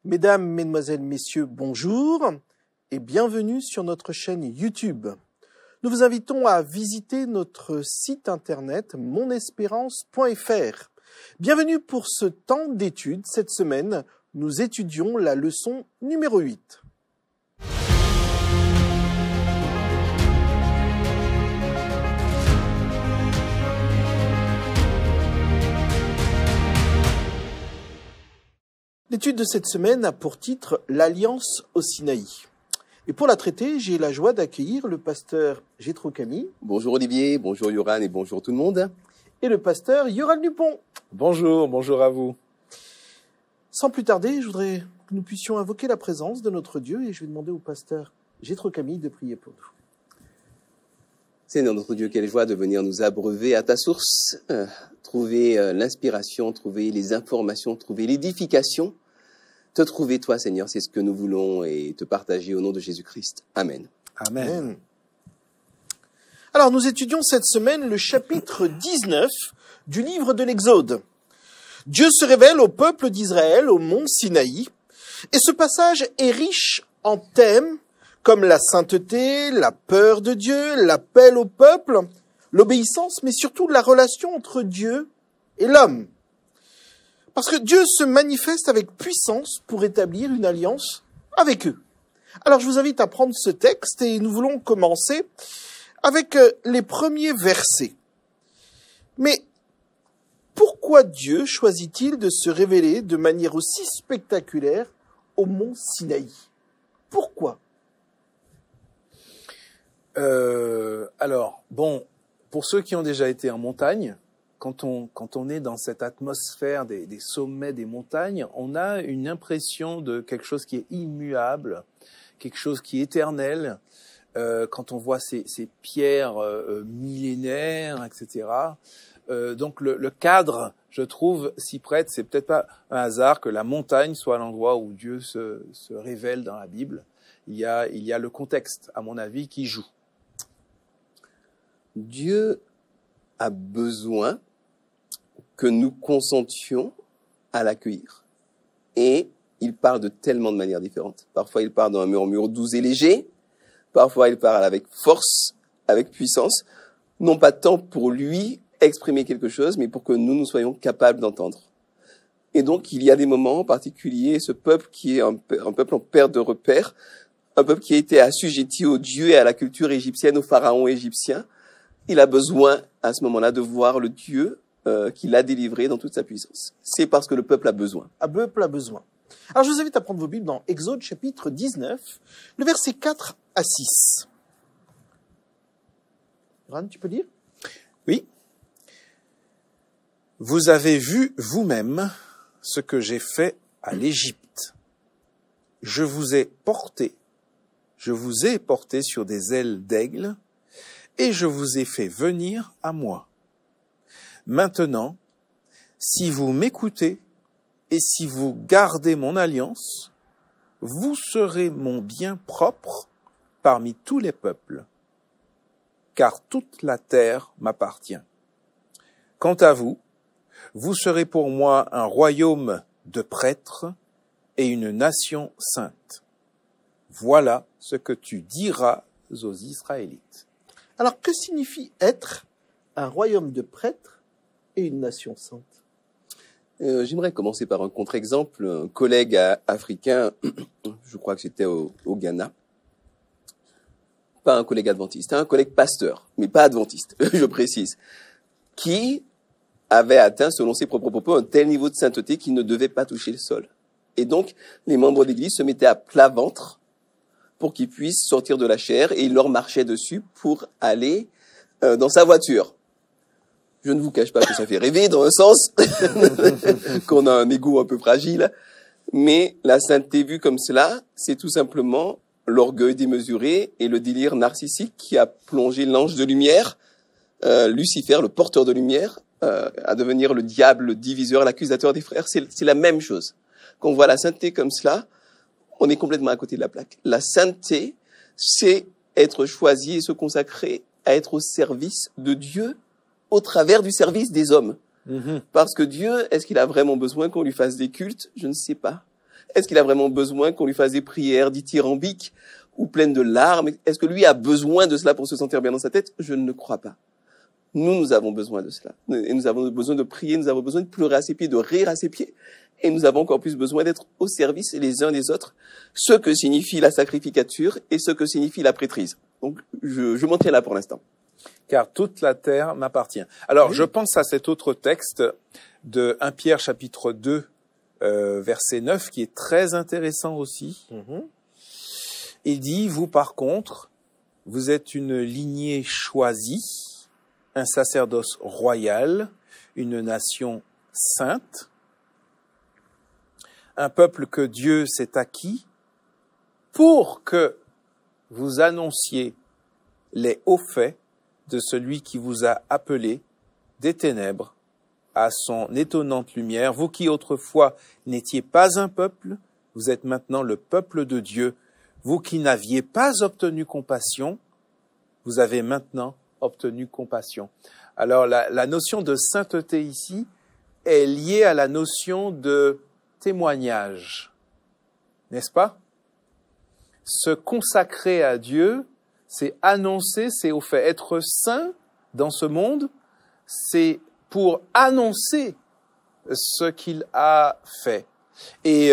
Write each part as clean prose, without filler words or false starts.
Mesdames, Mesdemoiselles, Messieurs, bonjour et bienvenue sur notre chaîne YouTube. Nous vous invitons à visiter notre site internet monespérance.fr. Bienvenue pour ce temps d'étude. Cette semaine, nous étudions la leçon numéro 8. L'étude de cette semaine a pour titre « L'Alliance au Sinaï ». Et pour la traiter, j'ai la joie d'accueillir le pasteur Jétro Camille. Bonjour Olivier, bonjour Yoran et bonjour tout le monde. Et le pasteur Yoran Dupont. Bonjour à vous. Sans plus tarder, je voudrais que nous puissions invoquer la présence de notre Dieu et je vais demander au pasteur Jétro Camille de prier pour nous. Seigneur notre Dieu, quelle joie de venir nous abreuver à ta source, trouver l'inspiration, trouver les informations, trouver l'édification. Te trouver, toi, Seigneur, c'est ce que nous voulons et te partager au nom de Jésus-Christ. Amen. Amen. Alors, nous étudions cette semaine le chapitre 19 du livre de l'Exode. Dieu se révèle au peuple d'Israël au mont Sinaï, et ce passage est riche en thèmes comme la sainteté, la peur de Dieu, l'appel au peuple, l'obéissance, mais surtout la relation entre Dieu et l'homme. Parce que Dieu se manifeste avec puissance pour établir une alliance avec eux. Alors je vous invite à prendre ce texte et nous voulons commencer avec les premiers versets. Mais pourquoi Dieu choisit-il de se révéler de manière aussi spectaculaire au mont Sinaï? Pourquoi? Pour ceux qui ont déjà été en montagne, quand on est dans cette atmosphère des sommets des montagnes, on a une impression de quelque chose qui est immuable, quelque chose qui est éternel. Quand on voit ces pierres millénaires, etc. Donc le cadre, je trouve, s'y prête. C'est peut-être pas un hasard que la montagne soit l'endroit où Dieu se révèle dans la Bible. Il y a le contexte, à mon avis, qui joue. Dieu a besoin que nous consentions à l'accueillir. Et il parle de tellement de manières différentes. Parfois, il parle dans un murmure doux et léger. Parfois, il parle avec force, avec puissance. Non pas tant pour lui exprimer quelque chose, mais pour que nous soyons capables d'entendre. Et donc, il y a des moments en particulier, ce peuple qui est un peuple en perte de repère, un peuple qui a été assujetti aux dieux et à la culture égyptienne, au pharaon égyptien, il a besoin, à ce moment-là, de voir le Dieu qui l'a délivré dans toute sa puissance. C'est parce que le peuple a besoin. Le peuple a besoin. Alors, je vous invite à prendre vos Bibles dans Exode chapitre 19, le verset 4 à 6. Ran, tu peux lire? Oui. Vous avez vu vous-même ce que j'ai fait à l'Égypte. Je vous ai porté sur des ailes d'aigle, et je vous ai fait venir à moi. Maintenant, si vous m'écoutez et si vous gardez mon alliance, vous serez mon bien propre parmi tous les peuples, car toute la terre m'appartient. Quant à vous, vous serez pour moi un royaume de prêtres et une nation sainte. Voilà ce que tu diras aux Israélites. Alors, que signifie être un royaume de prêtres et une nation sainte? J'aimerais commencer par un contre-exemple. Un collègue africain, je crois que c'était au Ghana, pas un collègue adventiste, un collègue pasteur, mais pas adventiste, je précise, qui avait atteint, selon ses propres propos, un tel niveau de sainteté qu'il ne devait pas toucher le sol. Et donc, les membres d'église se mettaient à plat ventre pour qu'ils puissent sortir de la chair, et il leur marchait dessus pour aller dans sa voiture. Je ne vous cache pas que ça fait rêver dans un sens, qu'on a un ego un peu fragile, mais la sainteté vue comme cela, c'est tout simplement l'orgueil démesuré et le délire narcissique qui a plongé l'ange de lumière, Lucifer, le porteur de lumière, à devenir le diable, le diviseur, l'accusateur des frères. C'est la même chose. Quand on voit la sainteté comme cela, on est complètement à côté de la plaque. La sainteté, c'est être choisi et se consacrer à être au service de Dieu au travers du service des hommes. Parce que Dieu, est-ce qu'il a vraiment besoin qu'on lui fasse des cultes? Je ne sais pas. Est-ce qu'il a vraiment besoin qu'on lui fasse des prières dithyrambiques ou pleines de larmes? Est-ce que lui a besoin de cela pour se sentir bien dans sa tête? Je ne le crois pas. Nous avons besoin de cela. Et nous avons besoin de prier, nous avons besoin de pleurer à ses pieds, de rire à ses pieds. Et nous avons encore plus besoin d'être au service les uns des autres, ce que signifie la sacrificature et ce que signifie la prêtrise. Donc, je m'en tiens là pour l'instant. Car toute la terre m'appartient. Alors, Oui. je pense à cet autre texte de 1 Pierre chapitre 2, verset 9, qui est très intéressant aussi. Il dit, vous par contre, vous êtes une lignée choisie, un sacerdoce royal, une nation sainte, un peuple que Dieu s'est acquis pour que vous annonciez les hauts faits de celui qui vous a appelé des ténèbres à son étonnante lumière. Vous qui autrefois n'étiez pas un peuple, vous êtes maintenant le peuple de Dieu. Vous qui n'aviez pas obtenu compassion, vous avez maintenant obtenu compassion. Alors la notion de sainteté ici est liée à la notion de témoignage, n'est-ce pas? Se consacrer à Dieu, c'est annoncer, c'est au fait être saint dans ce monde, c'est pour annoncer ce qu'il a fait. Et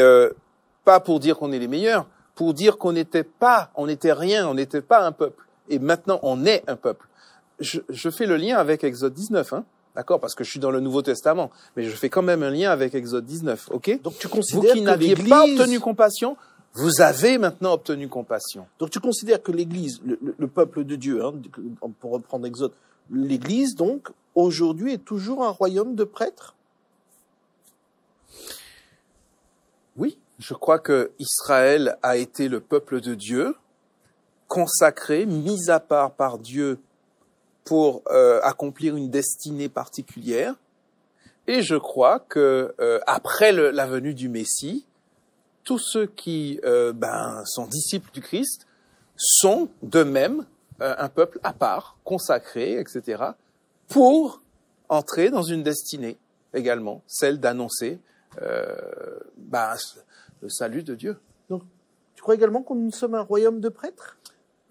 pas pour dire qu'on est les meilleurs, pour dire qu'on n'était pas, on n'était rien, on n'était pas un peuple. Et maintenant, on est un peuple. Je fais le lien avec Exode 19, hein, d'accord, parce que je suis dans le Nouveau Testament, mais je fais quand même un lien avec Exode 19, ok? Donc tu Vous considères qui que n'aviez l'Église... pas obtenu compassion, vous avez maintenant obtenu compassion. Donc tu considères que l'Église, le peuple de Dieu, hein, pour reprendre Exode, l'Église donc aujourd'hui est toujours un royaume de prêtres? Oui, je crois que Israël a été le peuple de Dieu, consacré, mis à part par Dieu pour accomplir une destinée particulière. Et je crois que après la venue du Messie, tous ceux qui sont disciples du Christ sont de même un peuple à part, consacré, etc., pour entrer dans une destinée également, celle d'annoncer le salut de Dieu. Donc tu crois également que nous sommes un royaume de prêtres?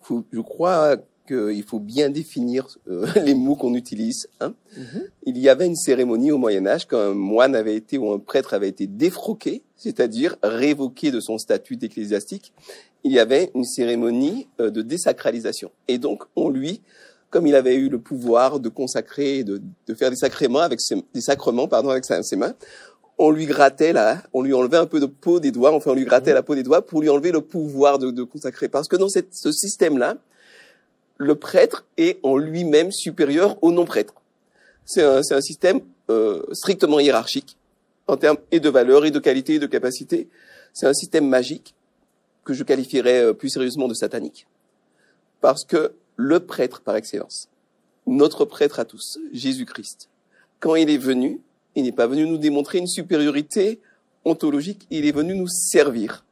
Je crois qu'il faut bien définir les mots qu'on utilise. Hein. Il y avait une cérémonie au Moyen-Âge quand un moine avait été ou un prêtre avait été défroqué, c'est-à-dire révoqué de son statut d'ecclésiastique. Il y avait une cérémonie de désacralisation. Et donc, on lui, comme il avait eu le pouvoir de consacrer, de faire des sacrements avec ses mains, on lui grattait on lui enlevait un peu de peau des doigts, on lui grattait la peau des doigts pour lui enlever le pouvoir de consacrer. Parce que dans ce système-là, le prêtre est en lui-même supérieur au non-prêtre. C'est un système strictement hiérarchique en termes et de valeur et de qualité et de capacité. C'est un système magique que je qualifierais plus sérieusement de satanique. Parce que le prêtre par excellence, notre prêtre à tous, Jésus-Christ, quand il est venu, il n'est pas venu nous démontrer une supériorité ontologique, il est venu nous servir.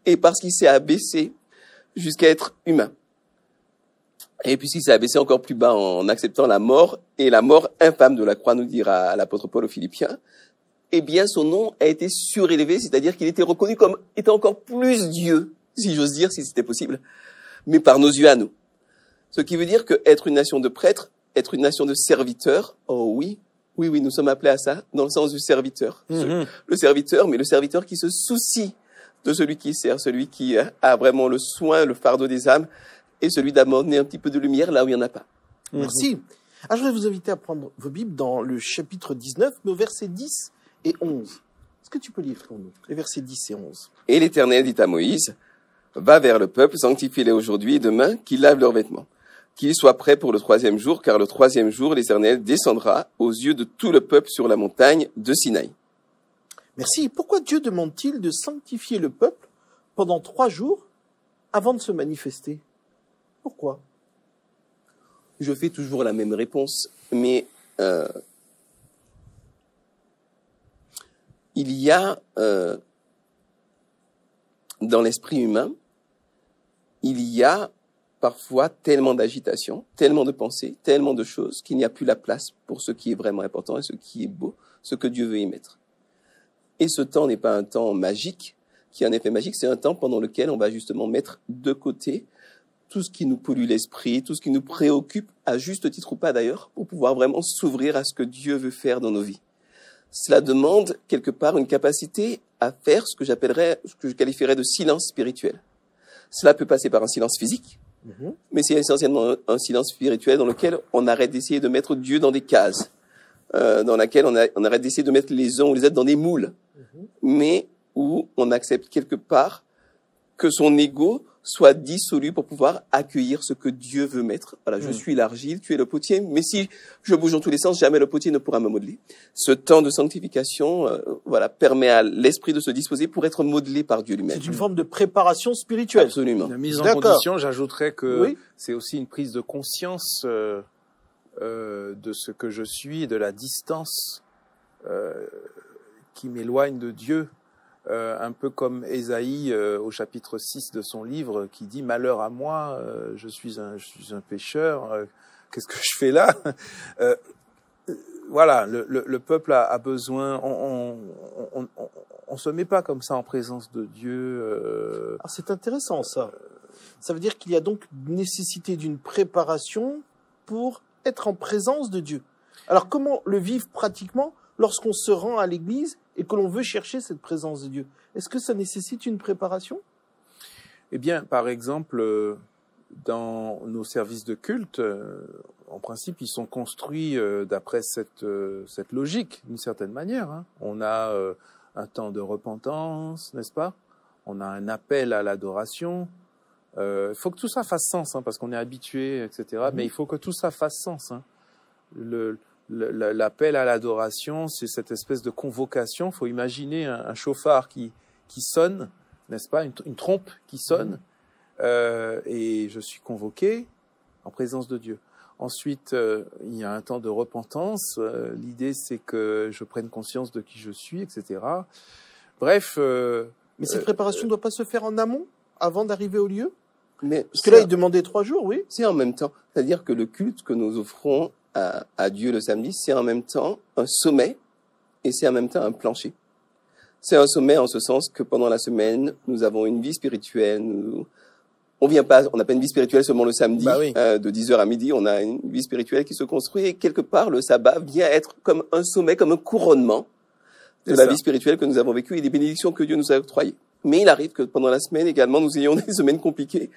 Et parce qu'il s'est abaissé jusqu'à être humain. Et puisqu'il s'est abaissé encore plus bas en acceptant la mort, et la mort infâme de la croix, nous dira l'apôtre Paul aux Philippiens, eh bien son nom a été surélevé, c'est-à-dire qu'il était reconnu comme étant encore plus Dieu, si j'ose dire, si c'était possible, mais par nos yeux à nous. Ce qui veut dire que être une nation de prêtres, être une nation de serviteurs, oh oui, nous sommes appelés à ça, dans le sens du serviteur. Le serviteur, mais le serviteur qui se soucie de celui qui sert, celui qui a vraiment le soin, le fardeau des âmes, et celui d'amener un petit peu de lumière là où il n'y en a pas. Merci. Je voudrais vous inviter à prendre vos Bibles dans le chapitre 19, mais au verset 10 et 11. Est-ce que tu peux lire pour nous les versets 10 et 11? Et l'Éternel dit à Moïse, va vers le peuple, sanctifie-les aujourd'hui et demain, qu'ils lavent leurs vêtements. Qu'ils soient prêts pour le 3e jour, car le 3e jour, l'Éternel descendra aux yeux de tout le peuple sur la montagne de Sinaï. Merci. Pourquoi Dieu demande-t-il de sanctifier le peuple pendant 3 jours avant de se manifester? Pourquoi? Je fais toujours la même réponse, mais il y a dans l'esprit humain, il y a parfois tellement d'agitation, tellement de pensées, tellement de choses qu'il n'y a plus la place pour ce qui est vraiment important et ce qui est beau, ce que Dieu veut y mettre. Et ce temps n'est pas un temps magique, qui a un effet magique, c'est un temps pendant lequel on va justement mettre de côté tout ce qui nous pollue l'esprit, tout ce qui nous préoccupe, à juste titre ou pas d'ailleurs, pour pouvoir vraiment s'ouvrir à ce que Dieu veut faire dans nos vies. Cela demande quelque part une capacité à faire ce que je qualifierais de silence spirituel. Cela peut passer par un silence physique, mais c'est essentiellement un silence spirituel dans lequel on arrête d'essayer de mettre Dieu dans des cases, dans laquelle on arrête d'essayer de mettre les uns ou les autres dans des moules, mais où on accepte quelque part que son ego soit dissolu pour pouvoir accueillir ce que Dieu veut mettre. Voilà, je suis l'argile, tu es le potier, mais si je bouge dans tous les sens, jamais le potier ne pourra me modeler. Ce temps de sanctification, permet à l'esprit de se disposer pour être modelé par Dieu lui-même. C'est une forme de préparation spirituelle. Absolument. La mise en condition, j'ajouterais que c'est aussi une prise de conscience de ce que je suis et de la distance qui m'éloigne de Dieu. Un peu comme Ésaïe au chapitre 6 de son livre qui dit « Malheur à moi, je suis un pécheur, qu'est-ce que je fais là ?» Voilà, le peuple a besoin, on se met pas comme ça en présence de Dieu. Ah, c'est intéressant ça. Ça veut dire qu'il y a donc nécessité d'une préparation pour être en présence de Dieu. Alors comment le vivre pratiquement lorsqu'on se rend à l'église et que l'on veut chercher cette présence de Dieu? Est-ce que ça nécessite une préparation? Eh bien, par exemple, dans nos services de culte, en principe, ils sont construits d'après cette logique, d'une certaine manière. Hein. On a un temps de repentance, n'est-ce pas? On a un appel à l'adoration. Il faut que tout ça fasse sens, hein, parce qu'on est habitué, etc. Mais il faut que tout ça fasse sens. Hein. L'appel à l'adoration, c'est cette espèce de convocation. Il faut imaginer un chauffard qui sonne, n'est-ce pas, une trompe qui sonne, et je suis convoqué en présence de Dieu. Ensuite, il y a un temps de repentance. L'idée, c'est que je prenne conscience de qui je suis, etc. Bref. Mais cette préparation ne doit pas se faire en amont, avant d'arriver au lieu? Mais parce que là, il demandait 3 jours, oui. C'est en même temps. C'est-à-dire que le culte que nous offrons à Dieu le samedi, c'est en même temps un sommet et c'est en même temps un plancher. C'est un sommet en ce sens que pendant la semaine, nous avons une vie spirituelle. On n'a pas une vie spirituelle seulement le samedi, de 10h à midi. On a une vie spirituelle qui se construit et quelque part, le sabbat vient être comme un sommet, comme un couronnement de la vie spirituelle que nous avons vécue et des bénédictions que Dieu nous a octroyées. Mais il arrive que pendant la semaine également, nous ayons des semaines compliquées,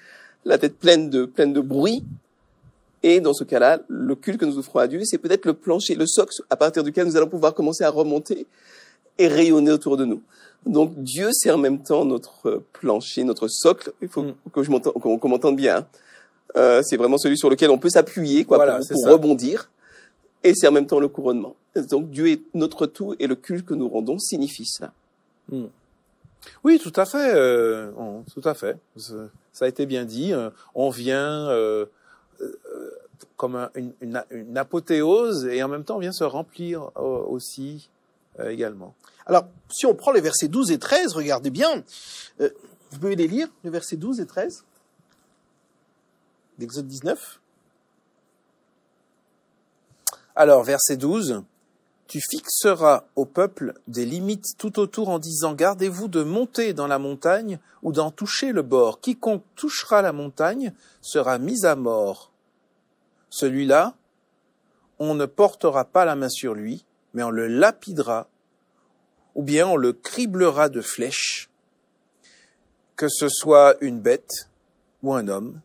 la tête pleine de bruit. Et dans ce cas-là, le culte que nous offrons à Dieu, c'est peut-être le plancher, le socle à partir duquel nous allons pouvoir commencer à remonter et rayonner autour de nous. Donc Dieu, c'est en même temps notre plancher, notre socle. Il faut qu'on m'entende bien. Hein. C'est vraiment celui sur lequel on peut s'appuyer, pour rebondir. Et c'est en même temps le couronnement. Donc Dieu est notre tout et le culte que nous rendons signifie cela. Oui, tout à fait. Tout à fait. Ça a été bien dit. On vient comme une apothéose et en même temps on vient se remplir aussi également. Alors, si on prend les versets 12 et 13, regardez bien. Vous pouvez les lire, les versets 12 et 13 d'Exode 19. Alors, verset 12. Tu fixeras au peuple des limites tout autour en disant, gardez-vous de monter dans la montagne ou d'en toucher le bord. Quiconque touchera la montagne sera mis à mort. Celui-là, on ne portera pas la main sur lui, mais on le lapidera, ou bien on le criblera de flèches. Que ce soit une bête ou un homme,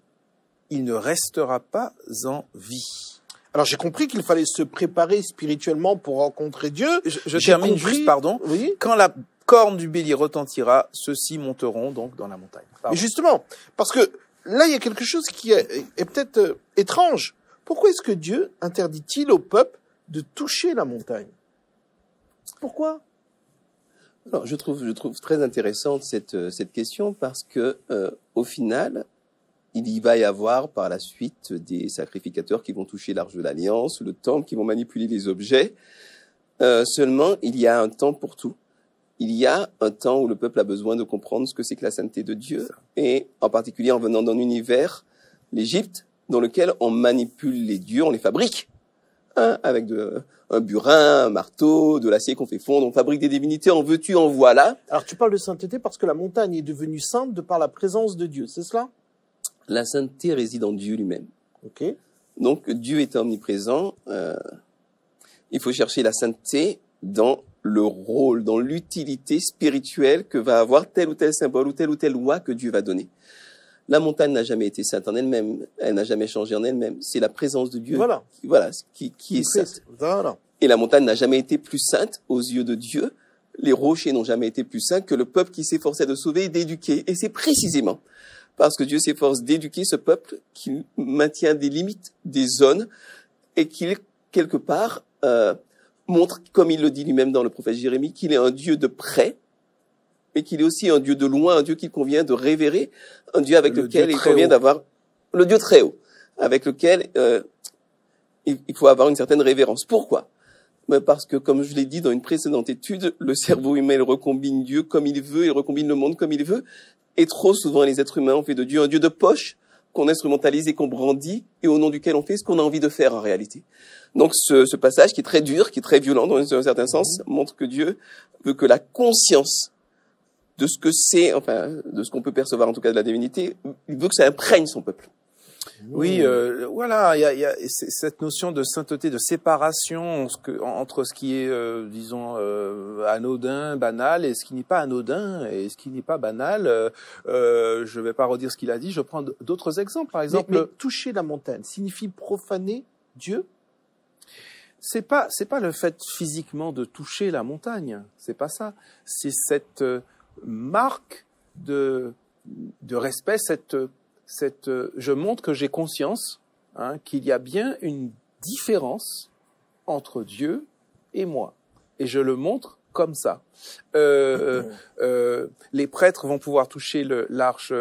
il ne restera pas en vie. Alors j'ai compris qu'il fallait se préparer spirituellement pour rencontrer Dieu. Je termine juste, pardon. Oui. Quand la corne du bélier retentira, ceux-ci monteront donc dans la montagne. Mais justement, parce que là il y a quelque chose qui est peut-être étrange. Pourquoi est-ce que Dieu interdit-il au peuple de toucher la montagne? Pourquoi? Alors je trouve très intéressante cette question parce que au final, il y va y avoir par la suite des sacrificateurs qui vont toucher l'arche de l'Alliance, le temple, qui vont manipuler les objets. Seulement, il y a un temps pour tout. Il y a un temps où le peuple a besoin de comprendre ce que c'est que la sainteté de Dieu, et en particulier en venant d'un univers, l'Égypte, dans lequel on manipule les dieux, on les fabrique. hein, avec un burin, un marteau, de l'acier qu'on fait fondre, on fabrique des divinités, en veux-tu, en voilà. Alors tu parles de sainteté parce que la montagne est devenue sainte de par la présence de Dieu, c'est cela? La sainteté réside en Dieu lui-même. Ok. Donc Dieu est omniprésent. Il faut chercher la sainteté dans le rôle, dans l'utilité spirituelle que va avoir tel ou tel symbole ou telle loi que Dieu va donner. La montagne n'a jamais été sainte en elle-même, elle n'a jamais changé en elle-même. C'est la présence de Dieu qui est sainte. Voilà. Et la montagne n'a jamais été plus sainte aux yeux de Dieu. Les rochers n'ont jamais été plus saints que le peuple qui s'efforçait de sauver et d'éduquer. Et c'est précisément parce que Dieu s'efforce d'éduquer ce peuple qu'il maintient des limites, des zones, et qu'il, quelque part, montre, comme il le dit lui-même dans le prophète Jérémie, qu'il est un Dieu de près, mais qu'il est aussi un Dieu de loin, un Dieu qu'il convient de révérer, un Dieu avec lequel il convient d'avoir le Dieu très haut, avec lequel il faut avoir une certaine révérence. Pourquoi? Parce que, comme je l'ai dit dans une précédente étude, le cerveau humain, il recombine Dieu comme il veut, il recombine le monde comme il veut, et trop souvent les êtres humains ont fait de Dieu un Dieu de poche, qu'on instrumentalise et qu'on brandit, et au nom duquel on fait ce qu'on a envie de faire en réalité. Donc ce passage qui est très dur, qui est très violent dans un certain sens, montre que Dieu veut que la conscience de ce que c'est, enfin, de ce qu'on peut percevoir en tout cas de la divinité, il veut que ça imprègne son peuple. Oui, voilà, il y a cette notion de sainteté, de séparation entre ce qui est, disons, anodin, banal, et ce qui n'est pas anodin, et ce qui n'est pas banal. Je vais pas redire ce qu'il a dit, je prends d'autres exemples. Par exemple, mais toucher la montagne signifie profaner Dieu? C'est pas le fait physiquement de toucher la montagne, c'est pas ça. C'est cette marque de respect, je montre que j'ai conscience, qu'il y a bien une différence entre Dieu et moi, et je le montre comme ça. Les prêtres vont pouvoir toucher l'arche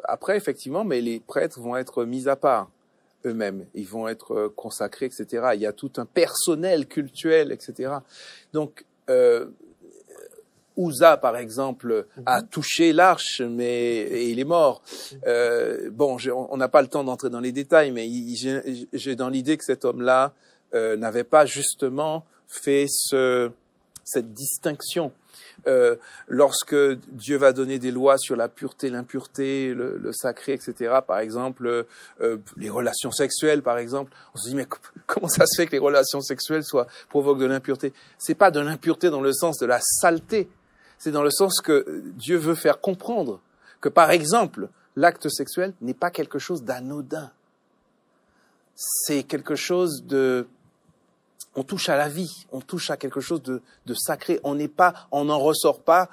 après, effectivement, mais les prêtres vont être mis à part eux-mêmes, ils vont être consacrés, etc. Il y a tout un personnel cultuel, etc. Donc, Uza, par exemple, a touché l'arche, et il est mort. On n'a pas le temps d'entrer dans les détails, mais j'ai dans l'idée que cet homme-là n'avait pas justement fait cette distinction. Lorsque Dieu va donner des lois sur la pureté, l'impureté, le sacré, etc., par exemple, les relations sexuelles, par exemple, on se dit, mais comment ça se fait que les relations sexuelles provoquent de l'impureté? C'est pas de l'impureté dans le sens de la saleté, c'est dans le sens que Dieu veut faire comprendre que, par exemple, l'acte sexuel n'est pas quelque chose d'anodin. C'est quelque chose on touche à la vie, on touche à quelque chose de sacré. On n'en ressort pas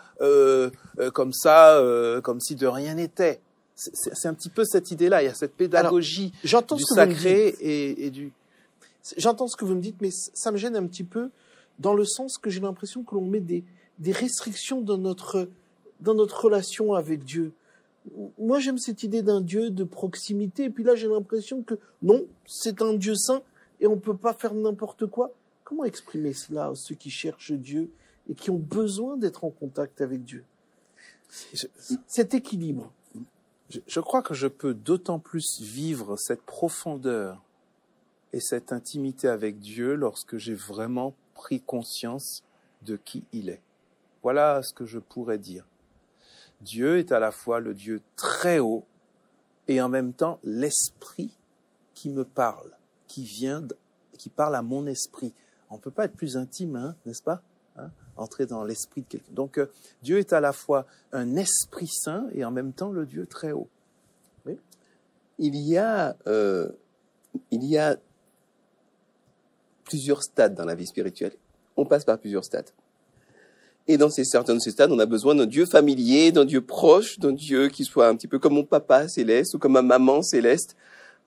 comme ça, comme si de rien n'était. C'est un petit peu cette idée-là. Il y a cette pédagogie du sacré et du. J'entends ce que vous me dites, mais ça me gêne un petit peu dans le sens que j'ai l'impression que l'on met des restrictions dans notre relation avec Dieu. Moi, j'aime cette idée d'un Dieu de proximité, et puis là, j'ai l'impression que non, c'est un Dieu saint, et on peut pas faire n'importe quoi. Comment exprimer cela à ceux qui cherchent Dieu et qui ont besoin d'être en contact avec Dieu? Cet équilibre. Je crois que je peux d'autant plus vivre cette profondeur et cette intimité avec Dieu lorsque j'ai vraiment pris conscience de qui il est. Voilà ce que je pourrais dire. Dieu est à la fois le Dieu très haut et en même temps l'esprit qui me parle, qui parle à mon esprit. On ne peut pas être plus intime, n'est-ce pas? Entrer dans l'esprit de quelqu'un. Donc Dieu est à la fois un esprit saint et en même temps le Dieu très haut. Oui. Il y a plusieurs stades dans la vie spirituelle. On passe par plusieurs stades. Et dans certains de ces stades, on a besoin d'un Dieu familier, d'un Dieu proche, d'un Dieu qui soit un petit peu comme mon papa céleste ou comme ma maman céleste,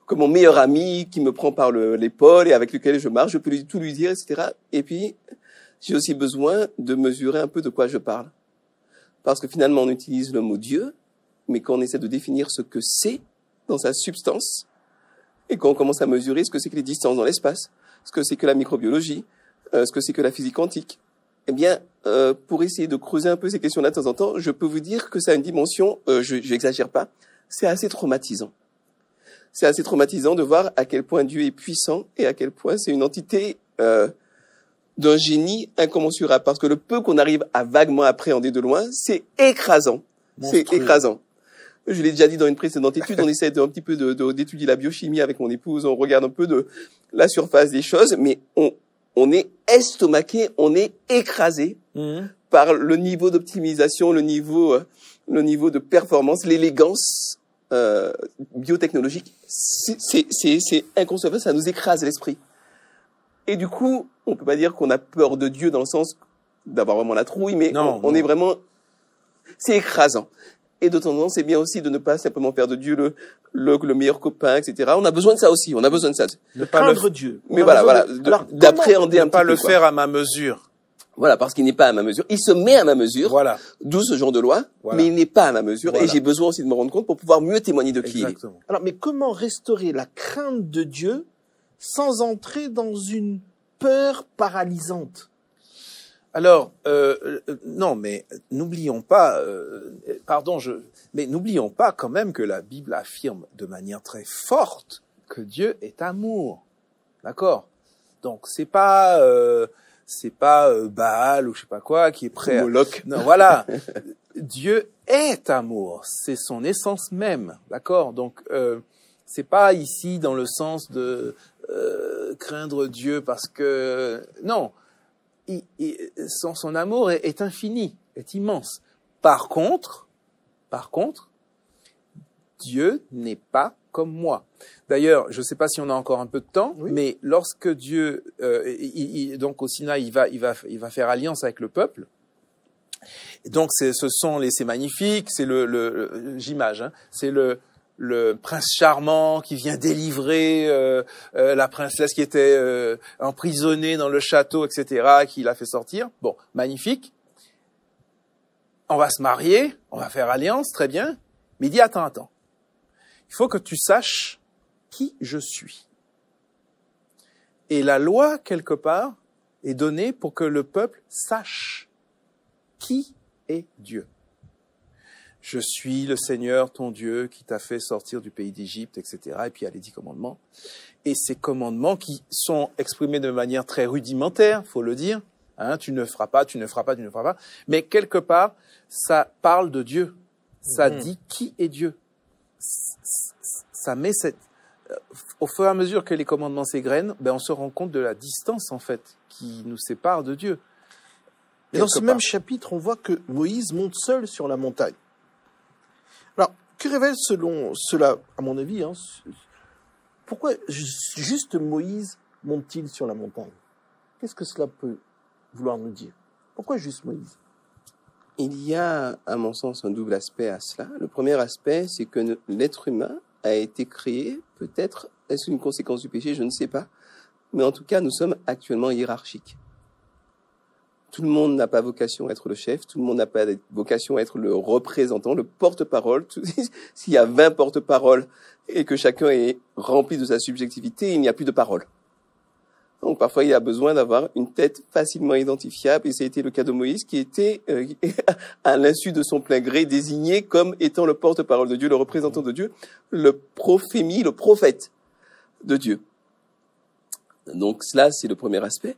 comme mon meilleur ami qui me prend par l'épaule et avec lequel je marche, je peux tout lui dire, etc. Et puis, j'ai aussi besoin de mesurer un peu de quoi je parle. Parce que finalement, on utilise le mot Dieu, mais quand on essaie de définir ce que c'est dans sa substance, et quand on commence à mesurer ce que c'est que les distances dans l'espace, ce que c'est que la microbiologie, ce que c'est que la physique quantique, eh bien, pour essayer de creuser un peu ces questions-là de temps en temps, je peux vous dire que ça a une dimension, je n'exagère pas, c'est assez traumatisant. c'est assez traumatisant de voir à quel point Dieu est puissant et à quel point c'est une entité d'un génie incommensurable. Parce que le peu qu'on arrive à vaguement appréhender de loin, c'est écrasant. Monstrueux. C'est écrasant. Je l'ai déjà dit dans une précédente étude, on essaie un petit peu d'étudier la biochimie avec mon épouse, on regarde un peu de la surface des choses, mais on est estomaqué, on est écrasé par le niveau d'optimisation, le niveau de performance, l'élégance biotechnologique. C'est inconcevable, ça nous écrase l'esprit. Et du coup, on peut pas dire qu'on a peur de Dieu dans le sens d'avoir vraiment la trouille, mais on est vraiment, c'est écrasant. Et de temps en temps, c'est bien aussi de ne pas simplement faire de Dieu le meilleur copain, etc. On a besoin de ça aussi. On a besoin de ça. De craindre Dieu. Mais voilà, d'appréhender un petit peu. Pas le faire à ma mesure. Voilà, parce qu'il n'est pas à ma mesure. Il se met à ma mesure. Voilà. D'où ce genre de loi. Voilà. Mais il n'est pas à ma mesure. Voilà. Et j'ai besoin aussi de me rendre compte pour pouvoir mieux témoigner de qui il est. Alors, mais comment restaurer la crainte de Dieu sans entrer dans une peur paralysante? Alors, non, mais n'oublions pas, mais n'oublions pas quand même que la Bible affirme de manière très forte que Dieu est amour. D'accord? Donc, c'est pas Baal ou je sais pas quoi qui est prêt à... Moloch. Non, voilà. Dieu est amour. C'est son essence même. D'accord? Donc, c'est pas ici dans le sens de craindre Dieu parce que... Non. Son amour est infini, est immense. Par contre, Dieu n'est pas comme moi. D'ailleurs, je ne sais pas si on a encore un peu de temps, oui. Mais lorsque Dieu, donc au Sinaï, il va faire alliance avec le peuple. Donc c'est magnifique, c'est j'image, hein, c'est le prince charmant qui vient délivrer la princesse qui était emprisonnée dans le château, etc., qui l'a fait sortir. Bon, magnifique. On va se marier, on va faire alliance, très bien. Mais il dit, attends. Il faut que tu saches qui je suis. Et la loi, quelque part, est donnée pour que le peuple sache qui est Dieu. Je suis le Seigneur, ton Dieu, qui t'a fait sortir du pays d'Égypte, etc. Et puis il y a les 10 commandements. Et ces commandements qui sont exprimés de manière très rudimentaire, faut le dire. Hein, tu ne feras pas, tu ne feras pas, tu ne feras pas. Mais quelque part, ça parle de Dieu. Ça dit qui est Dieu. Ça met au fur et à mesure que les commandements s'égrènent, on se rend compte de la distance, en fait, qui nous sépare de Dieu. Et dans ce même chapitre, on voit que Moïse monte seul sur la montagne. Alors, que révèle selon cela, à mon avis, hein, pourquoi juste Moïse monte-t-il sur la montagne? Qu'est-ce que cela peut vouloir nous dire? Pourquoi juste Moïse? Il y a, à mon sens, un double aspect à cela. Le premier aspect, c'est que l'être humain a été créé, peut-être, est-ce une conséquence du péché? Je ne sais pas. Mais en tout cas, nous sommes actuellement hiérarchiques. Tout le monde n'a pas vocation à être le chef, tout le monde n'a pas vocation à être le représentant, le porte-parole. S'il y a 20 porte-paroles et que chacun est rempli de sa subjectivité, il n'y a plus de parole. Donc parfois, il y a besoin d'avoir une tête facilement identifiable, et ça a été le cas de Moïse, qui était, à l'insu de son plein gré, désigné comme étant le porte-parole de Dieu, le représentant de Dieu, le prophémie, le prophète de Dieu. Donc cela, c'est le premier aspect.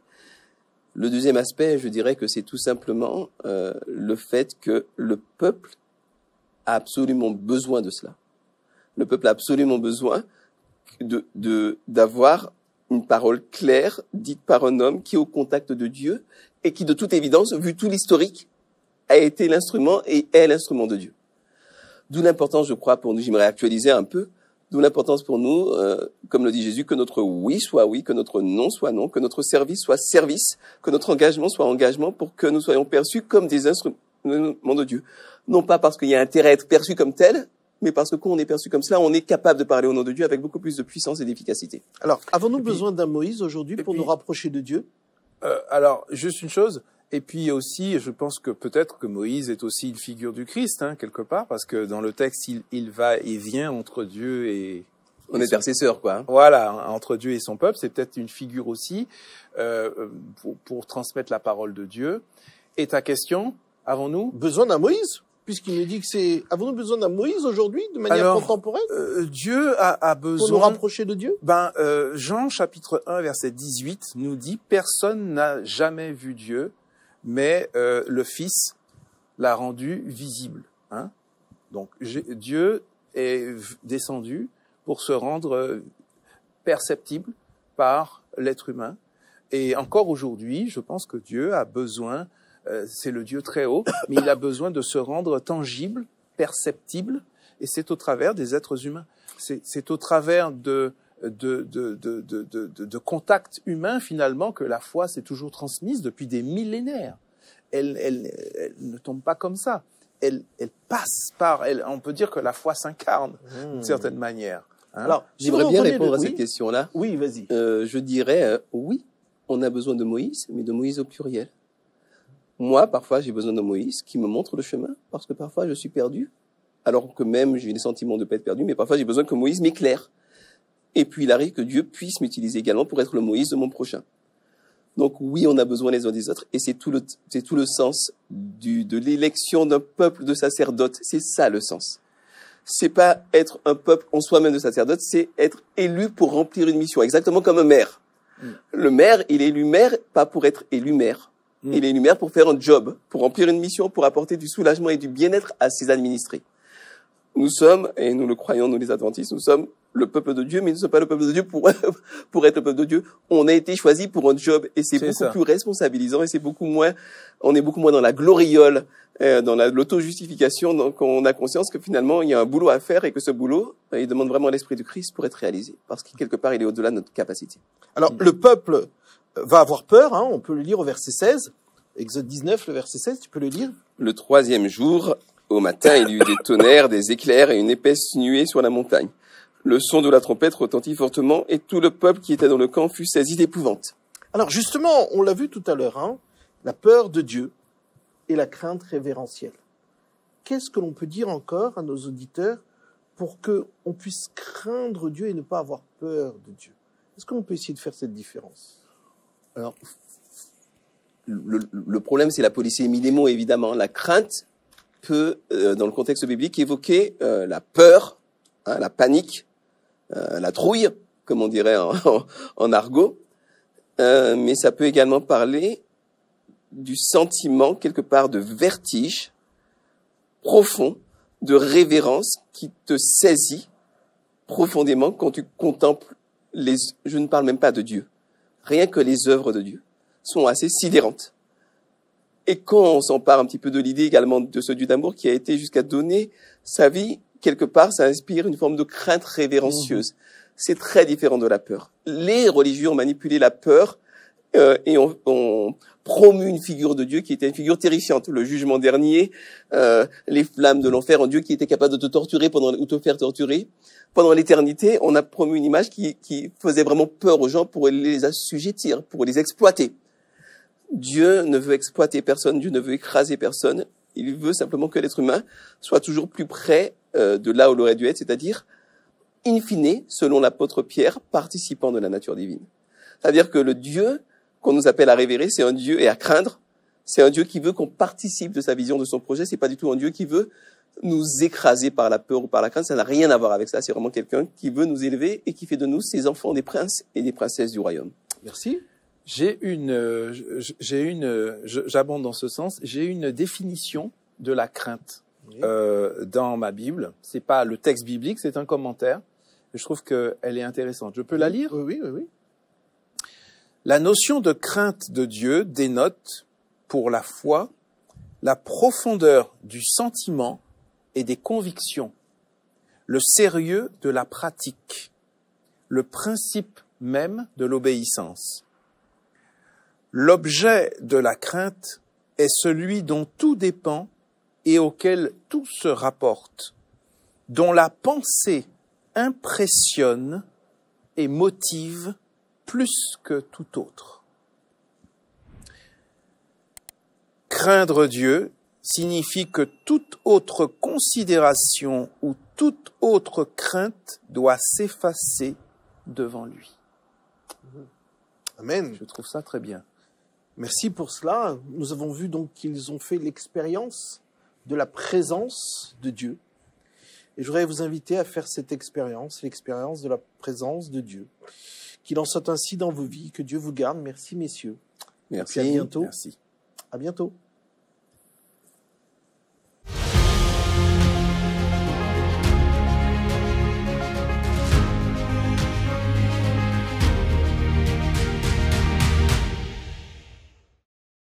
Le deuxième aspect, je dirais que c'est tout simplement le fait que le peuple a absolument besoin de cela. Le peuple a absolument besoin d'avoir une parole claire, dite par un homme qui est au contact de Dieu et qui, de toute évidence, vu tout l'historique, a été l'instrument et est l'instrument de Dieu. D'où l'importance, je crois, pour nous, j'aimerais actualiser un peu, d'où l'importance pour nous, comme le dit Jésus, que notre oui soit oui, que notre non soit non, que notre service soit service, que notre engagement soit engagement, pour que nous soyons perçus comme des instruments de Dieu. Non pas parce qu'il y a intérêt à être perçu comme tel, mais parce que quand on est perçu comme cela, on est capable de parler au nom de Dieu avec beaucoup plus de puissance et d'efficacité. Alors, avons-nous besoin d'un Moïse aujourd'hui pour nous rapprocher de Dieu? Alors, juste une chose, et puis aussi, je pense que peut-être que Moïse est aussi une figure du Christ, hein, quelque part, parce que dans le texte, il va et vient entre Dieu et... On est intercesseur, quoi. Hein. Voilà, entre Dieu et son peuple, c'est peut-être une figure aussi pour transmettre la parole de Dieu. Et ta question, avons-nous besoin d'un Moïse? puisqu'il nous dit que c'est... Avons-nous besoin d'un Moïse aujourd'hui, de manière contemporaine, Dieu a besoin... pour nous rapprocher de Dieu? Jean chapitre 1 verset 18 nous dit « Personne n'a jamais vu Dieu, mais le Fils l'a rendu visible. » Hein? Donc Dieu est descendu pour se rendre perceptible par l'être humain. Et encore aujourd'hui, je pense que Dieu a besoin... c'est le Dieu très haut, mais il a besoin de se rendre tangible, perceptible, et c'est au travers des êtres humains. C'est au travers de contacts humains, finalement, que la foi s'est toujours transmise depuis des millénaires. Elle ne tombe pas comme ça. Elle passe par... on peut dire que la foi s'incarne, d'une certaine manière. Hein? Alors, j'aimerais bien répondre à cette question-là. Oui, vas-y. Je dirais, oui, on a besoin de Moïse, mais de Moïse au pluriel. Moi, parfois, j'ai besoin de Moïse qui me montre le chemin, parce que parfois, je suis perdu, alors que même j'ai des sentiments de ne pas être perdu, mais parfois, j'ai besoin que Moïse m'éclaire. Et puis, il arrive que Dieu puisse m'utiliser également pour être le Moïse de mon prochain. Donc, oui, on a besoin les uns des autres, et c'est tout le sens de l'élection d'un peuple de sacerdotes. C'est ça, le sens. C'est pas être un peuple en soi-même de sacerdotes, c'est être élu pour remplir une mission, exactement comme un maire. Le maire, il est élu maire, pas pour être élu maire. Il est élu maire pour faire un job, pour remplir une mission, pour apporter du soulagement et du bien-être à ses administrés. Nous sommes, et nous le croyons, nous les adventistes, nous sommes le peuple de Dieu, mais nous ne sommes pas le peuple de Dieu pour être le peuple de Dieu. On a été choisi pour un job, et c'est beaucoup plus responsabilisant, et on est beaucoup moins dans la gloriole, dans l'auto-justification, donc on a conscience que finalement, il y a un boulot à faire, et que ce boulot, il demande vraiment l'Esprit du Christ pour être réalisé, parce que quelque part, il est au-delà de notre capacité. Alors, le peuple va avoir peur, hein, on peut le lire au verset 16, Exode 19, le verset 16, tu peux le lire? Le 3e jour, au matin, il y eut des tonnerres, des éclairs et une épaisse nuée sur la montagne. Le son de la trompette retentit fortement et tout le peuple qui était dans le camp fut saisi d'épouvante. Alors justement, on l'a vu tout à l'heure, hein, la peur de Dieu et la crainte révérentielle. Qu'est-ce que l'on peut dire encore à nos auditeurs pour qu'on puisse craindre Dieu et ne pas avoir peur de Dieu? Est-ce que l'on peut essayer de faire cette différence? Alors, le problème, c'est la polysémie des mots, évidemment. La crainte peut, dans le contexte biblique, évoquer la peur, hein, la panique, la trouille, comme on dirait en argot. Mais ça peut également parler du sentiment, quelque part, de vertige profond, de révérence qui te saisit profondément quand tu contemples je ne parle même pas de Dieu. Rien que les œuvres de Dieu sont assez sidérantes. Et quand on s'empare un petit peu de l'idée également de ce Dieu d'amour qui a été jusqu'à donner sa vie, quelque part, ça inspire une forme de crainte révérencieuse. C'est très différent de la peur. Les religieux ont manipulé la peur et ont promu une figure de Dieu qui était une figure terrifiante. Le jugement dernier, les flammes de l'enfer, un Dieu qui était capable de te torturer ou te faire torturer. Pendant l'éternité, on a promu une image qui faisait vraiment peur aux gens pour les assujettir, pour les exploiter. Dieu ne veut exploiter personne, Dieu ne veut écraser personne. Il veut simplement que l'être humain soit toujours plus près de là où il aurait dû être, c'est-à-dire, in fine, selon l'apôtre Pierre, participant de la nature divine. C'est-à-dire que le Dieu qu'on nous appelle à révérer, c'est un Dieu et à craindre. C'est un Dieu qui veut qu'on participe de sa vision, de son projet. C'est pas du tout un Dieu qui veut nous écraser par la peur ou par la crainte. Ça n'a rien à voir avec ça. C'est vraiment quelqu'un qui veut nous élever et qui fait de nous ses enfants, des princes et des princesses du royaume. Merci. J'abonde dans ce sens. J'ai une définition de la crainte dans ma Bible. C'est pas le texte biblique, c'est un commentaire. Je trouve qu'elle est intéressante. Je peux la lire? Oui. La notion de crainte de Dieu dénote, pour la foi, la profondeur du sentiment et des convictions, le sérieux de la pratique, le principe même de l'obéissance. L'objet de la crainte est celui dont tout dépend et auquel tout se rapporte, dont la pensée impressionne et motive plus que tout autre. Craindre Dieu signifie que toute autre considération ou toute autre crainte doit s'effacer devant lui. Amen. Je trouve ça très bien. Merci pour cela. Nous avons vu donc qu'ils ont fait l'expérience de la présence de Dieu. Et je voudrais vous inviter à faire cette expérience, l'expérience de la présence de Dieu. Qu'il en soit ainsi dans vos vies, que Dieu vous garde. Merci messieurs. Merci. Et puis à bientôt. Merci. À bientôt.